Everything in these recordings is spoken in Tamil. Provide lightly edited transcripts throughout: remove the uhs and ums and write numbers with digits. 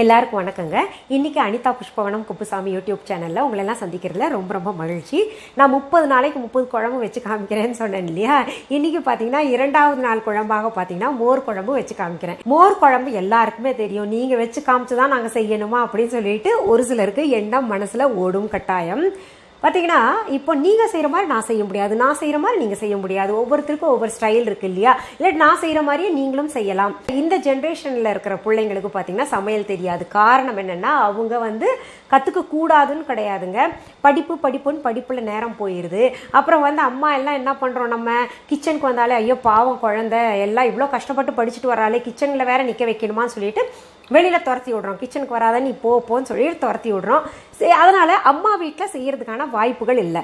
எல்லாருக்கும் வணக்கங்க. இன்னைக்கு அனிதா புஷ்பவனம் குப்புசாமி யூடியூப் சேனலில் உங்களெல்லாம் சந்திக்கிறதுல ரொம்ப ரொம்ப மகிழ்ச்சி. நான் 30 நாளைக்கு 30 குழம்பு வச்சு காமிக்கிறேன்னு சொன்னேன் இல்லையா? இன்னைக்கு பார்த்தீங்கன்னா 2வது நாள் குழம்பாக பார்த்தீங்கன்னா மோர் குழம்பு வச்சு காமிக்கிறேன். மோர் குழம்பு எல்லாருக்குமே தெரியும். நீங்கள் வச்சு காமிச்சு தான் நாங்கள் செய்யணுமா அப்படின்னு சொல்லிட்டு ஒரு சிலருக்கு எண்ணம் மனசில் ஓடும் கட்டாயம். பார்த்தீங்கன்னா இப்போ நீங்கள் செய்கிற மாதிரி நான் செய்ய முடியாது, நான் செய்கிற மாதிரி நீங்கள் செய்ய முடியாது. ஒவ்வொருத்தருக்கும் ஒவ்வொரு ஸ்டைல் இருக்கு இல்லையா? இல்லை நான் செய்கிற மாதிரியே நீங்களும் செய்யலாம். இந்த ஜென்ரேஷனில் இருக்கிற பிள்ளைங்களுக்கு பார்த்தீங்கன்னா சமையல் தெரியாது. காரணம் என்னென்னா அவங்க கற்றுக்க கூடாதுன்னு கிடையாதுங்க. படிப்புன்னு படிப்பில் நேரம் போயிடுது. அப்புறம் அம்மா எல்லாம் என்ன பண்ணுறோம், நம்ம கிச்சனுக்கு வந்தாலே ஐயோ பாவம் குழந்தை எல்லாம் இவ்வளோ கஷ்டப்பட்டு படிச்சுட்டு வராலே கிச்சனில் வேற நிற்க வைக்கணுமான்னு சொல்லிட்டு வெளியில் துரத்தி விடுறோம். கிச்சனுக்கு வராத நீ போன்னு சொல்லிட்டு துரத்தி விடுறோம். அதனால் அம்மா வீட்டில் செய்கிறதுக்கான வாய்ப்புகள் இல்லை.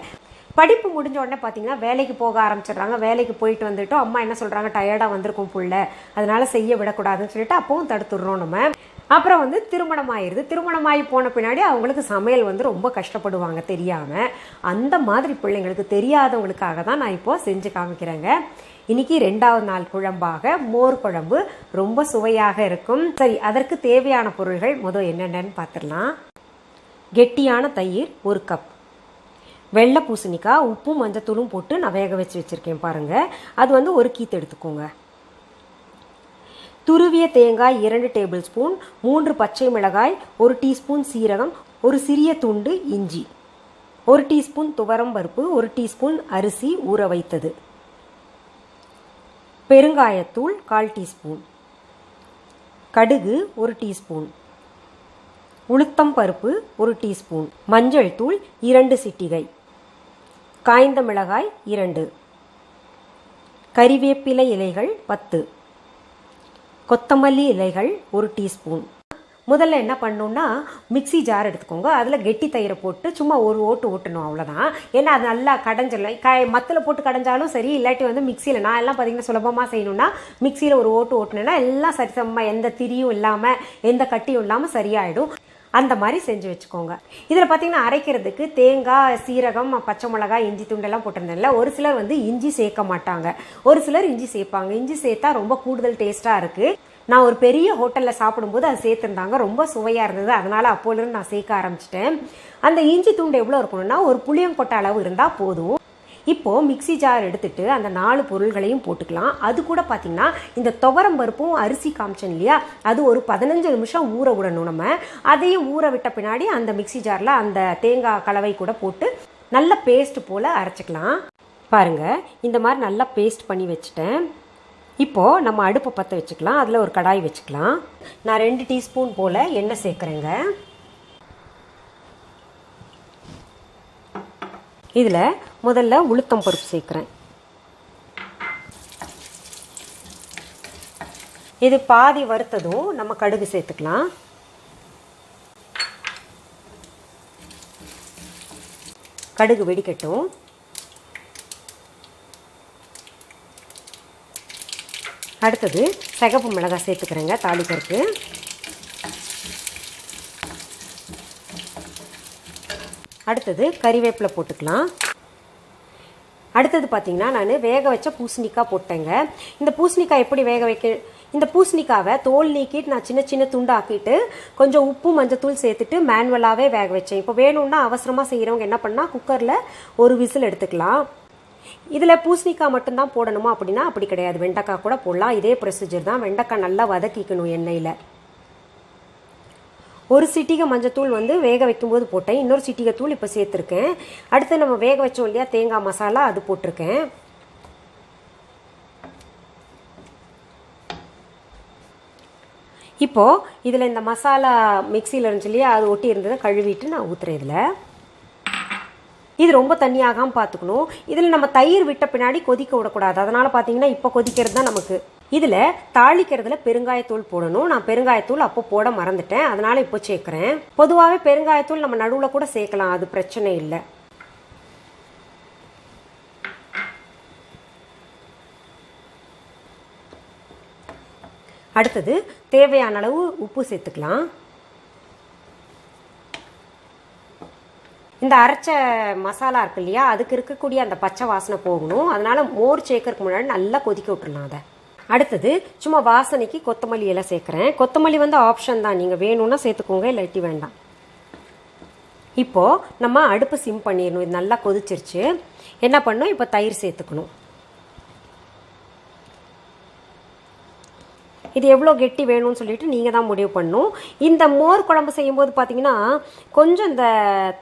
படிப்பு முடிஞ்ச உடனே பார்த்தீங்கன்னா வேலைக்கு போக ஆரம்பிச்சிடுறாங்க. வேலைக்கு போயிட்டு வந்துட்டோம், அம்மா என்ன சொல்கிறாங்க, டயர்டாக வந்திருக்கும் புள்ள, அதனால செய்ய விடக்கூடாதுன்னு சொல்லிட்டு அப்பவும் தடுத்துடுறோம் நம்ம. அப்புறம் திருமணம் ஆயிடுது. திருமணமாகி போன பின்னாடி அவங்களுக்கு சமையல் ரொம்ப கஷ்டப்படுவாங்க தெரியாமல். அந்த மாதிரி பிள்ளைங்களுக்கு தெரியாதவங்களுக்காக தான் நான் இப்போ செஞ்சு காமிக்கிறேங்க. இன்னைக்கு 2வது நாள் குழம்பாக மோர் குழம்பு ரொம்ப சுவையாக இருக்கும். சரி, அதற்கு தேவையான பொருள்கள் முதல் என்னென்னு பார்த்துடலாம். கெட்டியான தயிர் 1 கப், வெள்ளை பூசணிக்காய் உப்பும் மஞ்சத்தூளும் போட்டு நான் வேக வச்சிருக்கேன் பாருங்க. அது 1 கீத்து எடுத்துக்கோங்க. துருவிய தேங்காய் 2 டேபிள் ஸ்பூன், 3 பச்சை மிளகாய், 1 டீஸ்பூன் சீரகம், 1 சிறிய துண்டு இஞ்சி, 1 டீஸ்பூன் துவரம் பருப்பு, 1 டீஸ்பூன் அரிசி ஊற வைத்தது, பெருங்காயத்தூள் 1/4 டீஸ்பூன், கடுகு 1 டீஸ்பூன், உளுத்தம் பருப்பு 1 டீஸ்பூன், மஞ்சள் தூள் 2 சிட்டிகை, காய்ந்த மிளகாய் 2, கறிவேப்பிலை இலைகள் 10, கொத்தமல்லி இலைகள் 1 டீஸ்பூன். முதல்ல என்ன பண்ணணும்னா மிக்சி ஜார் எடுத்துக்கோங்க. அதில் கெட்டி தயிரை போட்டு சும்மா ஒரு ஓட்டு ஓட்டணும், அவ்வளோதான். ஏன்னா அது நல்லா கடைஞ்சிடலாம். மத்தில் போட்டு கடைஞ்சாலும் சரி, இல்லாட்டி மிக்சியில் நான் எல்லாம் பார்த்தீங்கன்னா சுலபமாக செய்யணும்னா மிக்சியில் ஒரு ஓட்டு ஓட்டுனேன்னா எல்லாம் சரிசமமாக எந்த திரியும் இல்லாமல் எந்த கட்டியும் இல்லாமல் சரியாயிடும். அந்த மாதிரி செஞ்சு வச்சுக்கோங்க. இதில் பார்த்தீங்கன்னா அரைக்கிறதுக்கு தேங்காய், சீரகம், பச்சை மிளகாய், இஞ்சி துண்டெல்லாம் போட்டிருந்தேன்ல. ஒரு சிலர் இஞ்சி சேர்க்க மாட்டாங்க, ஒரு சிலர் இஞ்சி சேர்ப்பாங்க. இஞ்சி சேர்த்தா ரொம்ப கூடுதல் டேஸ்ட்டாக இருக்குது. நான் ஒரு பெரிய ஹோட்டலில் சாப்பிடும்போது அது சேர்த்துருந்தாங்க, ரொம்ப சுவையாக இருந்தது. அதனால் அப்போலேருந்து நான் சேர்க்க ஆரம்பிச்சிட்டேன். அந்த இஞ்சி துண்டு எவ்வளோ இருக்கணும்னா ஒரு புளியங்கொட்டை அளவு இருந்தால் போதும். இப்போது மிக்சி ஜார் எடுத்துட்டு அந்த 4 பொருள்களையும் போட்டுக்கலாம். அது கூட பார்த்திங்கன்னா இந்த துவரம் பருப்பும் அரிசி காமிச்சேன் இல்லையா, அது ஒரு 15 நிமிஷம் ஊற விடணும் நம்ம. அதையும் ஊற விட்ட பின்னாடி அந்த மிக்சி ஜாரில் அந்த தேங்காய் கலவை கூட போட்டு நல்ல பேஸ்ட் போல் அரைச்சிக்கலாம். பாருங்கள், இந்த மாதிரி நல்லா பேஸ்ட் பண்ணி வச்சுட்டேன். இப்போது நம்ம அடுப்பை பற்ற வச்சுக்கலாம். அதில் ஒரு கடாய் வச்சுக்கலாம். நான் 2 டீஸ்பூன் போல் எண்ணெய் சேர்க்குறேங்க. இதில் முதல்ல உளுத்தம் பருப்பு சேர்க்குறேன். இது பாதி வறுத்ததும் நம்ம கடுகு சேர்த்துக்கலாம். கடுகு வெடிக்கட்டும். அடுத்தது சிகப்பு மிளகாய் சேர்த்துக்கிறேங்க தாளிக்கருக்கு. அடுத்தது கறிவேப்பிலை போட்டுக்கலாம். அடுத்தது பார்த்திங்கன்னா நான் வேக வச்ச பூசணிக்காய் போட்டேங்க. இந்த பூசணிக்காய் எப்படி வேக வைக்க, இந்த பூசணிக்காவை தோல் நீக்கிட்டு நான் சின்ன சின்ன துண்டாக்கிட்டு கொஞ்சம் உப்பு மஞ்சத்தூள் சேர்த்துட்டு மேனுவலாகவே வேக வச்சேன். இப்போ வேணும்னா அவசரமாக செய்கிறவங்க என்ன பண்ணால் குக்கரில் ஒரு விசில் எடுத்துக்கலாம். இதில் பூசணிக்காய் மட்டும்தான் போடணுமா அப்படின்னா அப்படி கிடையாது, வெண்டைக்காய் கூட போடலாம். இதே ப்ரொசீஜர் தான். வெண்டைக்காய் நல்லா வதக்கிக்கணும் எண்ணெயில். ஒரு சிட்டிகை மஞ்சத்தூள் வேக வைக்கும்போது போட்டேன், இன்னொரு சிட்டிகை தூள் இப்போ சேர்த்துருக்கேன். அடுத்து நம்ம வேக வச்சோம் இல்லையா தேங்காய் மசாலா, அது போட்டிருக்கேன். இப்போது இதில் இந்த மசாலா மிக்சியில் இருந்துச்சு இல்லையா, அது ஒட்டி இருந்ததை கழுவிட்டு நான் ஊற்றுறேன். இதில் இது ரொம்ப தண்ணியாகாமல் பார்த்துக்கணும். இதில் நம்ம தயிர் விட்ட பின்னாடி கொதிக்க விடக்கூடாது. அதனால் பார்த்தீங்கன்னா இப்போ கொதிக்கிறது தான் நமக்கு. இதில் தாளிக்கிறதுல பெருங்காயத்தூள் போடணும். நான் பெருங்காயத்தூள் அப்போ போட மறந்துட்டேன், அதனால் இப்போ சேர்க்குறேன். பொதுவாகவே பெருங்காயத்தூள் நம்ம நடுவில் கூட சேர்க்கலாம், அது பிரச்சனை இல்லை. அடுத்தது தேவையான அளவு உப்பு சேர்த்துக்கலாம். இந்த அரைச்ச மசாலா இருக்கு இல்லையா, அதுக்கு இருக்கக்கூடிய அந்த பச்சை வாசனை போகணும். அதனால மோர் சேர்க்கறதுக்கு முன்னாடி நல்லா கொதிக்க விட்டுறலாம். அதை அடுத்தது சும்மா வாசனைக்கு கொத்தமல்லி எல்லாம் சேர்க்குறேன். கொத்தமல்லி வந்து ஆப்ஷன் தான், நீங்கள் வேணும்னா சேர்த்துக்கோங்க, இல்லாட்டி வேண்டாம். இப்போது நம்ம அடுப்பு சிம் பண்ணிடணும். இது நல்லா கொதிச்சிருச்சு. என்ன பண்ணணும், இப்போ தயிர் சேர்த்துக்கணும். இது எவ்வளோ கெட்டி வேணும்னு சொல்லிட்டு நீங்கள் தான் முடிவு பண்ணணும். இந்த மோர் குழம்பு செய்யும்போது பார்த்தீங்கன்னா கொஞ்சம் இந்த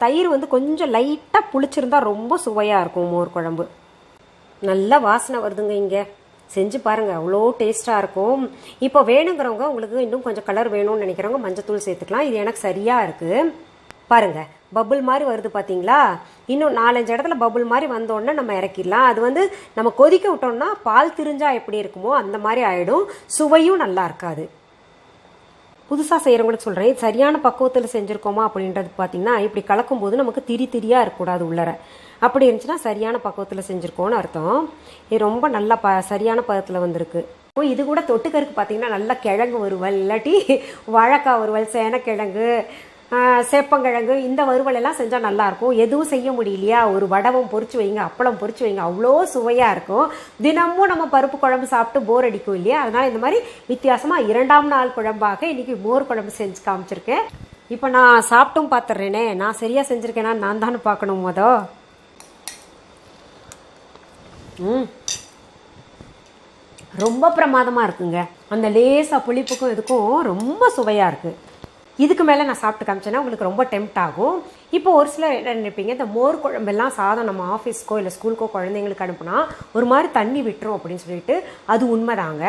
தயிர் வந்து கொஞ்சம் லைட்டாக புளிச்சிருந்தா ரொம்ப சுவையாக இருக்கும் மோர் குழம்பு. நல்லா வாசனை வருதுங்க. இங்கே செஞ்சு பாருங்கள், அவ்வளோ டேஸ்ட்டாக இருக்கும். இப்போ வேணுங்கிறவங்க, உங்களுக்கு இன்னும் கொஞ்சம் கலர் வேணும்னு நினைக்கிறவங்க மஞ்சத்தூள் சேர்த்துக்கலாம். இது எனக்கு சரியாக இருக்குது. பாருங்கள், பபுள் மாதிரி வருது பார்த்தீங்களா? இன்னும் 4-5 இடத்துல பபுள் மாதிரி வந்தோடனே நம்ம இறக்கிடலாம். அது வந்து நம்ம கொதிக்க விட்டோம்னா பால் திரிஞ்சா எப்படி இருக்குமோ அந்த மாதிரி ஆகிடும். சுவையும் நல்லா இருக்காது. புதுசாக செய்கிறவங்களுக்கு சொல்கிறேன், இது சரியான பக்குவத்தில் செஞ்சுருக்கோமா அப்படின்றது பார்த்தீங்கன்னா இப்படி கலக்கும்போது நமக்கு திரியாக இருக்கக்கூடாது உள்ளர. அப்படி இருந்துச்சுன்னா சரியான பக்குவத்தில் செஞ்சுருக்கோன்னு அர்த்தம். இது ரொம்ப நல்லா சரியான பதத்தில் வந்திருக்கு. இது கூட தொட்டுக்கருக்கு பார்த்தீங்கன்னா நல்லா கிழங்கு வறுவல், இல்லாட்டி வாழைக்காய் வறுவல், சேனக்கிழங்கு, சேப்பங்கிழங்கு, இந்த வறுவல் எல்லாம் செஞ்சால் நல்லாயிருக்கும். எதுவும் செய்ய முடியலையா, ஒரு வடவும் பொரிச்சு வைங்க, அப்பளம் பொரிச்சு வைங்க, அவ்வளோ சுவையாக இருக்கும். தினமும் நம்ம பருப்பு குழம்பு சாப்பிட்டு போர் அடிக்கும் இல்லையா? அதனால் இந்த மாதிரி வித்தியாசமாக 2ஆம் நாள் குழம்பாக இன்றைக்கி மோர் குழம்பு செஞ்சு காமிச்சிருக்கேன். இப்போ நான் சாப்பிட்டும் பார்த்துட்றேனே, நான் சரியாக செஞ்சுருக்கேனா நான் தானே பார்க்கணும். ரொம்ப பிரமாதமாக இருக்குங்க. அந்த லேசாக புளிப்புக்கும் இதுக்கும் ரொம்ப சுவையாக இருக்குது. இதுக்கு மேலே நான் சாப்பிட்டு காமிச்சேன்னா உங்களுக்கு ரொம்ப டெம்ப்ட் ஆகும். இப்போ ஒரு சிலர் என்ன நினைப்பீங்க, இந்த மோர் குழம்பெல்லாம் சாதம் நம்ம ஆஃபீஸ்க்கோ இல்லை ஸ்கூலுக்கோ குழந்தைங்களுக்கு அனுப்புனா ஒரு மாதிரி தண்ணி விட்டுரும் அப்படின்னு சொல்லிட்டு, அது உண்மைதாங்க.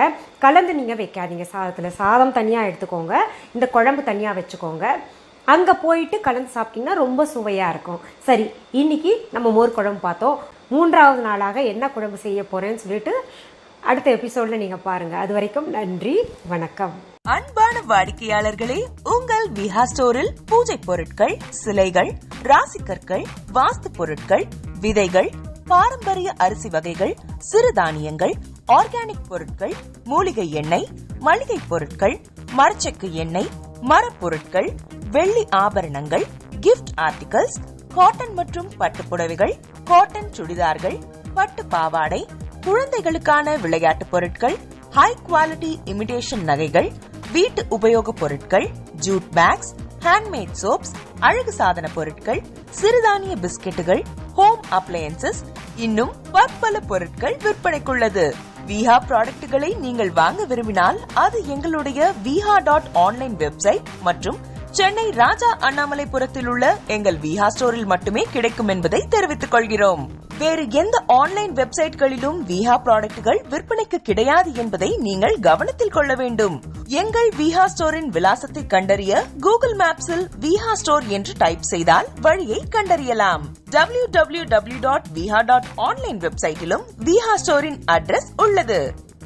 கலந்து நீங்கள் வைக்காதீங்க சாதத்தில். சாதம் தனியாக எடுத்துக்கோங்க, இந்த குழம்பு தனியாக வச்சுக்கோங்க. அங்கே போயிட்டு கலந்து சாப்பிட்டிங்கன்னா ரொம்ப சுவையாக இருக்கும். சரி, இன்னைக்கு நம்ம மோர் குழம்பு பார்த்தோம். 3ஆவது நாளாக என்ன குழம்பு செய்ய போகிறேன்னு சொல்லிட்டு அடுத்த எபிசோட்ல நீங்க பாருங்க. அது வரைக்கும் நன்றி, வணக்கம். அன்பான வாடிக்கையாளர்களே, உங்கள் விஹா ஸ்டோரில் பூஜை பொருட்கள், சிலைகள், ராசிக்கற்கள், வாஸ்து பொருட்கள், விதைகள், பாரம்பரிய அரிசி வகைகள், சிறுதானியங்கள், ஆர்கானிக் பொருட்கள், மூலிகை எண்ணெய், மளிகை பொருட்கள், மரச்செக்கு எண்ணெய், மரப்பொருட்கள், வெள்ளி ஆபரணங்கள், கிஃப்ட் ஆர்டிகல்ஸ், காட்டன் மற்றும் பட்டு புடவைகள், காட்டன் சுடிதார்கள், பட்டு பாவாடை, குழந்தைகளுக்கான விளையாட்டு பொருட்கள், ஹை குவாலிட்டி இமிடேஷன் நகைகள், வீட்டு உபயோக பொருட்கள், ஜூட் பேக்ஸ், ஹேண்ட்மேட் சோப்ஸ், அழகு சாதன பொருட்கள், சிறுதானிய பிஸ்கெட்டுகள், ஹோம் அப்ளையன்சஸ், இன்னும் பற்பல பொருட்கள் விற்பனைக்குள்ளது. விஹா ப்ராடக்ட்களை நீங்கள் வாங்க விரும்பினால் அது எங்களுடைய viha.online வெப்சைட் மற்றும் சென்னை ராஜா அண்ணாமலைபுரத்தில் உள்ள எங்கள் விஹா ஸ்டோரில் மட்டுமே கிடைக்கும் என்பதை தெரிவித்துக் கொள்கிறோம். வேறு எந்த ஆன்லைன் வெப்சைட்களிலும் விஹா ப்ராடக்ட்கள் விற்பனைக்கு கிடையாது என்பதை நீங்கள் கவனத்தில் கொள்ள வேண்டும். எங்கள் விஹா ஸ்டோரின் விலாசத்தை கண்டறிய கூகுள் மேப்ஸில் விஹா ஸ்டோர் என்று டைப் செய்தால் வழியை கண்டறியலாம். www.viha.online வெப்சைட்டிலும் விஹா ஸ்டோரின் அட்ரஸ் உள்ளது.